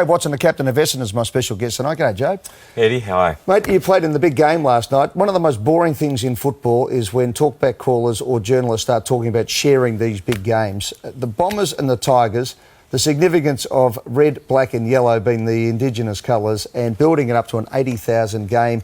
Jobe Watson, the captain of Essendon, is my special guest tonight. G'day, Jobe. Eddie, hi. Mate, you played in the big game last night. One of the most boring things in football is when talkback callers or journalists start talking about sharing these big games. The Bombers and the Tigers, the significance of red, black and yellow being the Indigenous colours and building it up to an 80,000 game,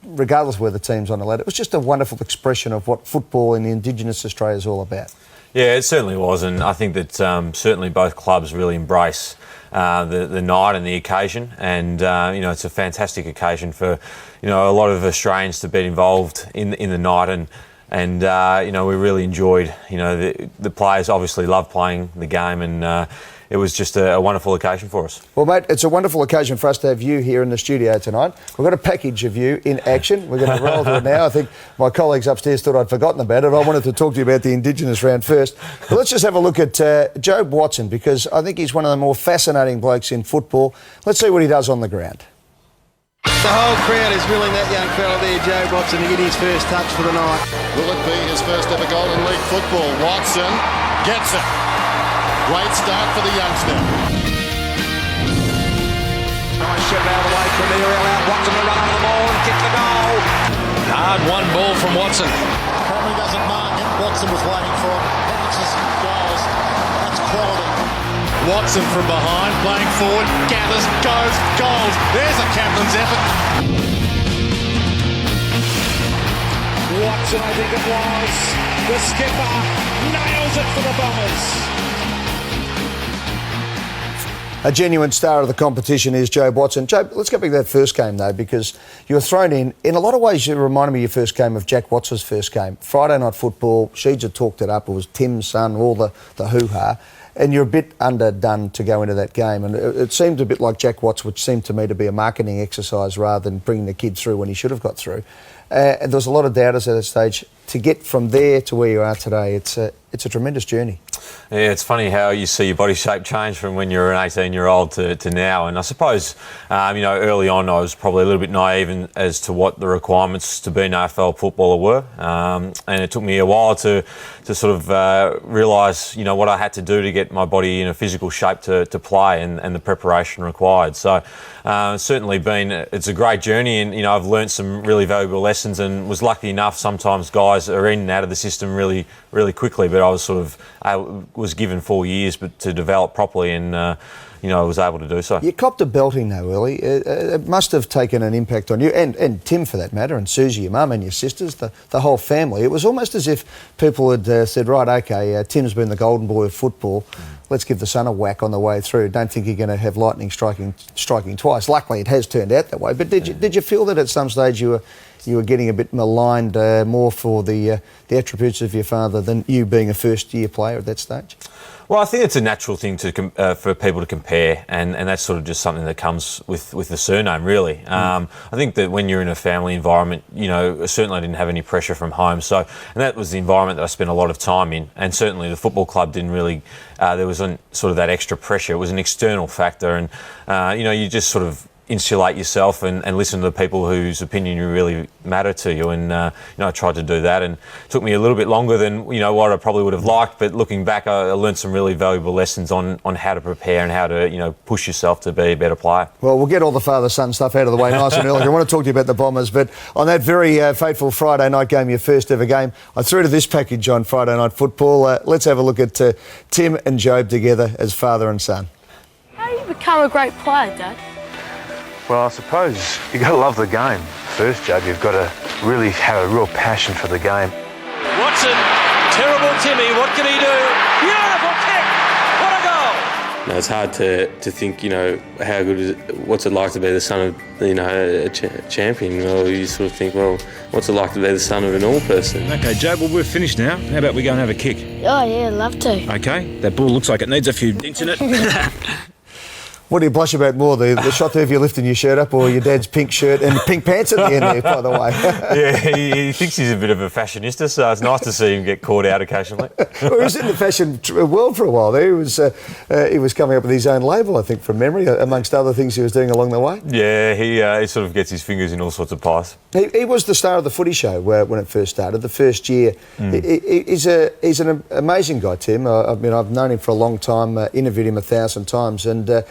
regardless of where the team's on the ladder. It was just a wonderful expression of what football in Indigenous Australia is all about. Yeah, it certainly was, and I think that certainly both clubs really embrace the night and the occasion, and it's a fantastic occasion for a lot of Australians to be involved in the night, and we really enjoyed. The players obviously love playing the game, and it was just a wonderful occasion for us. Well, mate, it's a wonderful occasion for us to have you here in the studio tonight. We've got a package of you in action. We're going to roll to it now. I think my colleagues upstairs thought I'd forgotten about it. I wanted to talk to you about the Indigenous round first. But let's just have a look at Jobe Watson, because I think he's one of the more fascinating blokes in football. Let's see what he does on the ground. The whole crowd is willing that young fella there, Jobe Watson, to get his first touch for the night. Will it be his first ever goal in league football? Watson gets it. Great start for the youngster. Nice shot out of the way from the aerial out. Watson to run on the ball and kick the goal. Hard one ball from Watson. Probably doesn't mark it. Watson was waiting for it. Bounces goals. That's quality. Watson from behind, playing forward, gathers, goes, goals. There's a captain's effort. Watson, I think it was. The skipper nails it for the Bombers. A genuine star of the competition is Jobe Watson. Jobe, let's go back to that first game, though, because you were thrown in. In a lot of ways, you reminded me of your first game of Jack Watts' first game. Friday night football, Sheeds had talked it up. It was Tim's son, all the hoo-ha. And you're a bit underdone to go into that game. And it seemed a bit like Jack Watts, which seemed to me to be a marketing exercise rather than bringing the kid through when he should have got through. And there was a lot of doubters at that stage. To get from there to where you are today, it's a tremendous journey. Yeah, it's funny how you see your body shape change from when you're an 18-year-old to now. And I suppose, early on I was probably a little bit naive as to what the requirements to be an AFL footballer were. And it took me a while to sort of realise, what I had to do to get my body in a physical shape to play and the preparation required. So certainly it's a great journey, and, I've learnt some really valuable lessons and was lucky enough. Sometimes guys are in and out of the system really, really quickly, but I was given 4 years to develop properly, and I was able to do so. You copped a belting though early. It must have taken an impact on you, and Tim for that matter, and Susie, your mum, and your sisters, the whole family. It was almost as if people had said, right, OK, Tim's been the golden boy of football. Let's give the son a whack on the way through. Don't think you're going to have lightning striking twice. Luckily, it has turned out that way. But did you feel that at some stage you were getting a bit maligned more for the attributes of your father than you being a first-year player at that stage? Well, I think it's a natural thing for people to compare, and that's sort of just something that comes with the surname, really. I think that when you're in a family environment, certainly I didn't have any pressure from home, and that was the environment that I spent a lot of time in, and certainly the football club didn't really, there wasn't sort of that extra pressure. It was an external factor, and, you just sort of insulate yourself and listen to the people whose opinion really matter to you, and I tried to do that, and it took me a little bit longer than what I probably would have liked, but looking back I learned some really valuable lessons on how to prepare and how to push yourself to be a better player. Well, we'll get all the father-son stuff out of the way nice and early. I want to talk to you about the Bombers, but on that very fateful Friday night game, your first ever game, I threw to this package on Friday night football. Let's have a look at Tim and Jobe together as father and son. How do you become a great player, Dad? Well, I suppose you've got to love the game first, Jobe. You've got to really have a real passion for the game. Watson, terrible Timmy, what can he do? Beautiful kick, what a goal! It's hard to think, how good is it, what's it like to be the son of, a champion? Well, you sort of think, well, what's it like to be the son of an all person? OK, Jobe, well, we're finished now. How about we go and have a kick? Oh, yeah, I'd love to. OK, that ball looks like it needs a few dinks in it. What do you blush about more, the shot there of you lifting your shirt up, or your dad's pink shirt and pink pants at the end there, by the way? Yeah, he thinks he's a bit of a fashionista, so it's nice to see him get caught out occasionally. Well, he was in the fashion world for a while there. He was coming up with his own label, I think, from memory, amongst other things he was doing along the way. Yeah, he sort of gets his fingers in all sorts of pies. He was the star of the footy show when it first started, the first year. He's an amazing guy, Tim. I've known him for a long time, interviewed him 1,000 times, and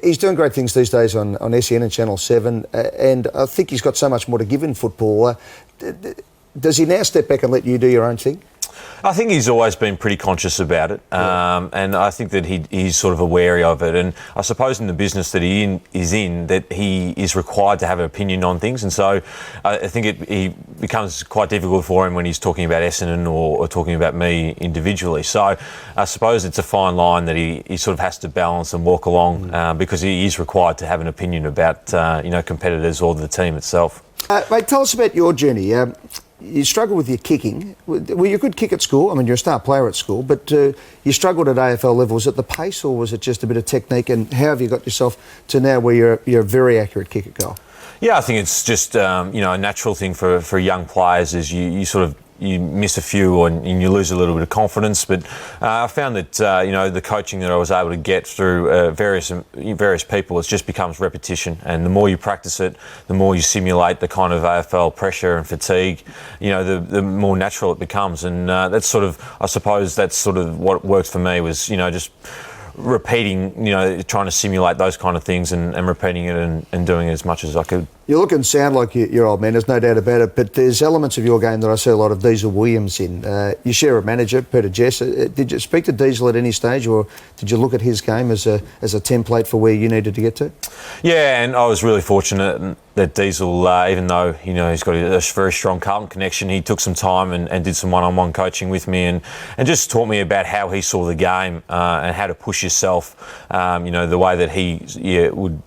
He's doing great things these days on SEN and Channel 7, and I think he's got so much more to give in football. Does he now step back and let you do your own thing? I think he's always been pretty conscious about it, and I think that he's sort of wary of it. And I suppose in the business that he is in, that he is required to have an opinion on things, and so I think it becomes quite difficult for him when he's talking about Essendon or talking about me individually. So I suppose it's a fine line that he sort of has to balance and walk along because he is required to have an opinion about competitors or the team itself. Mate, tell us about your journey. You struggled with your kicking. Were you a good kick at school? I mean, you're a star player at school, but you struggled at AFL level. Was it the pace or was it just a bit of technique? And how have you got yourself to now where you're a very accurate kick at goal? Yeah, I think it's just a natural thing for young players is you miss a few and you lose a little bit of confidence. But I found that the coaching that I was able to get through various people, it just becomes repetition. And the more you practice it, the more you simulate the kind of AFL pressure and fatigue, the more natural it becomes. And that's sort of, I suppose, that's sort of what worked for me was, just repeating, trying to simulate those kind of things and repeating it and doing it as much as I could. You look and sound like your old man, there's no doubt about it, but there's elements of your game that I see a lot of Diesel Williams in. You share a manager, Peter Jess. Did you speak to Diesel at any stage, or did you look at his game as a template for where you needed to get to? Yeah, and I was really fortunate that Diesel, even though he's got a very strong Carlton connection, he took some time and did some one-on-one coaching with me and just taught me about how he saw the game and how to push yourself. The way that he would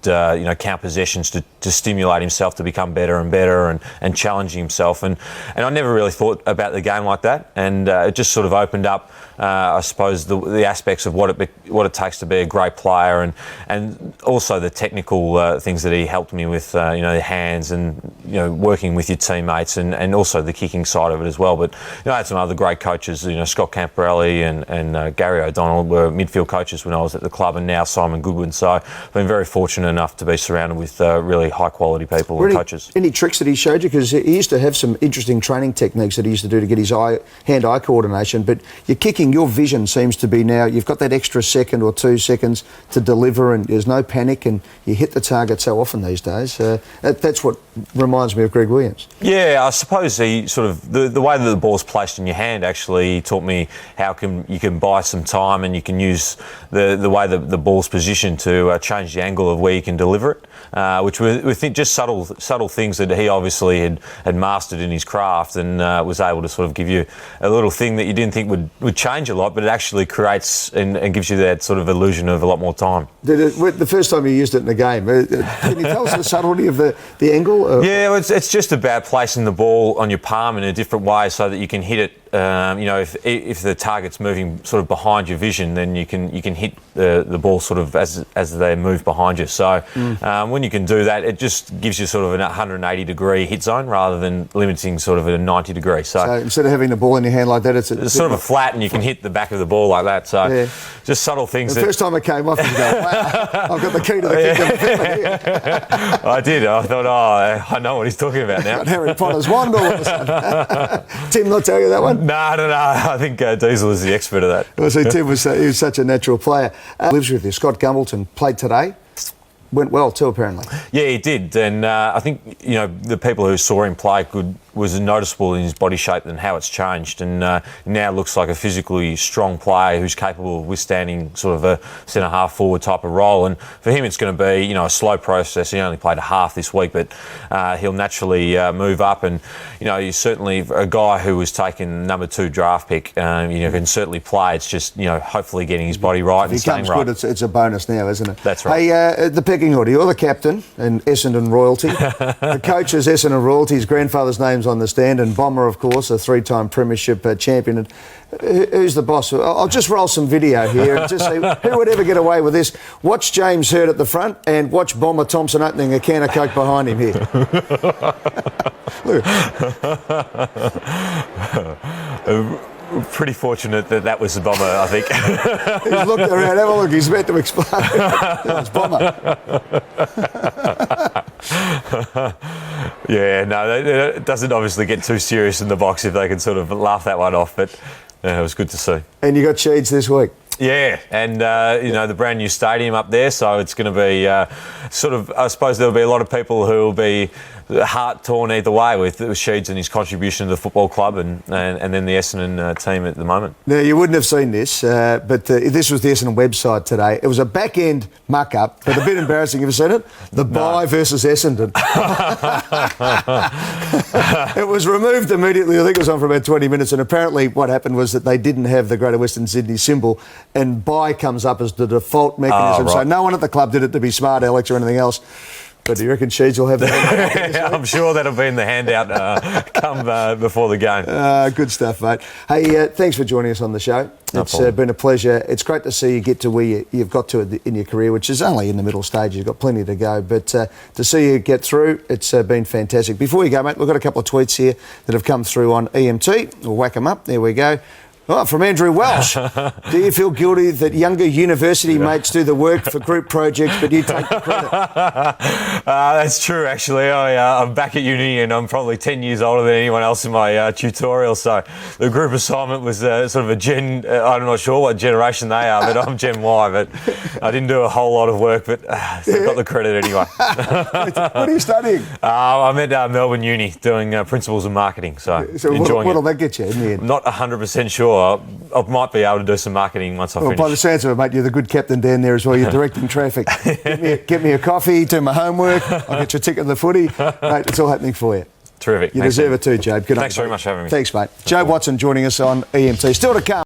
count possessions to stimulate himself to become better and better and challenging himself. And I never really thought about the game like that, and it just sort of opened up, I suppose, the aspects of what it takes to be a great player, and also the technical things that he helped me with, the hands and working with your teammates, and also the kicking side of it as well. But I had some other great coaches, Scott Camporelli and Gary O'Donnell were midfield coaches when I was at the club, and now Simon Goodwin. So I've been very fortunate enough to be surrounded with really high quality people and coaches. Any tricks that he showed you? Because he used to have some interesting training techniques that he used to do to get his hand-eye coordination, but your kicking, your vision seems to be now, you've got that extra second or 2 seconds to deliver, and there's no panic, and you hit the target so often these days. That's what reminds me of Greg Williams. Yeah, I suppose he sort of, the way that the ball's placed in your hand actually taught me how you can buy some time, and you can use the way the ball's positioned to change the angle of where you can deliver it, which we think just subtle things that he obviously had mastered in his craft, and was able to sort of give you a little thing that you didn't think would change a lot, but it actually creates and gives you that sort of illusion of a lot more time. The first time you used it in a game, can you tell us the subtlety of the angle? Yeah, it's just about placing the ball on your palm in a different way so that you can hit it. If the target's moving sort of behind your vision, then you can hit the ball sort of as they move behind you. So when you can do that, it just gives you sort of a 180-degree hit zone rather than limiting sort of a 90-degree. So instead of having the ball in your hand like that, it's sort of a flat, and you can hit the back of the ball like that. So just subtle things. The first time it came off, you go, wow, I've got the key to the kingdom. I did. I thought, I know what he's talking about now. Harry Potter's wand all of a sudden. Tim, not tell you that one? No. I think Diesel is the expert of that. Well, see, Tim was such a natural player. Lives with you. Scott Gumbleton played today. Went well too, apparently. Yeah, he did, and I think the people who saw him play was noticeable in his body shape and how it's changed, and now looks like a physically strong player who's capable of withstanding sort of a centre half forward type of role. And for him, it's going to be a slow process. He only played a half this week, but he'll naturally move up, and he's certainly a guy who was taken number 2 draft pick. Can certainly play. It's just hopefully getting his body right and staying right. If he comes good, it's a bonus now, isn't it? That's right. Hey, the pecking order. You're the captain and Essendon royalty. The coach is Essendon royalty. His grandfather's name's on the stand, and Bomber, of course, a 3-time premiership champion. And who's the boss? I'll just roll some video here and just see who would ever get away with this. Watch James Hird at the front and watch Bomber Thompson opening a can of Coke behind him here. Look. Pretty fortunate that was the Bomber, I think. He's looked around, have a look, he's meant to explain. It's Bomber. Yeah, no, it doesn't obviously get too serious in the box if they can sort of laugh that one off, but it was good to see. And you got Sheeds this week? Yeah, and the brand new stadium up there, so it's going to be I suppose there'll be a lot of people who will be heart torn either way with Sheeds and his contribution to the football club and then the Essendon team at the moment. Now, you wouldn't have seen this, but this was the Essendon website today. It was a back-end muck-up, but a bit embarrassing. Have you seen it? The Bye versus Essendon. It was removed immediately. I think it was on for about 20 minutes, and apparently what happened was that they didn't have the Greater Western Sydney symbol, and Bye comes up as the default mechanism. Right. So no one at the club did it to be smart, Alex, or anything else. But do you reckon Sheeds will have that? I'm sure that'll be in the handout come before the game. Good stuff, mate. Hey, thanks for joining us on the show. It's been a pleasure. It's great to see you get to where you've got to in your career, which is only in the middle stage. You've got plenty to go. But to see you get through, it's been fantastic. Before you go, mate, we've got a couple of tweets here that have come through on EMT. We'll whack them up. There we go. Oh, from Andrew Welsh. Do you feel guilty that younger university mates do the work for group projects, but you take the credit? That's true, actually. I'm back at uni and I'm probably 10 years older than anyone else in my tutorial. So the group assignment was sort of a gen... I'm not sure what generation they are, but I'm Gen Y. But I didn't do a whole lot of work, but I got the credit anyway. What are you studying? I'm at Melbourne Uni doing principles of marketing. So enjoying what'll that get you in the end? Not 100% sure. I might be able to do some marketing once I finish. By the sounds of it, mate, you're the good captain down there as well. You're directing traffic. Get me a coffee, do my homework. I'll get your ticket to the footy. Mate, it's all happening for you. Terrific. You deserve it too, Jobe. Good Thanks very much for having me. Thanks, mate. Jobe Watson joining us on EMT. Still to come.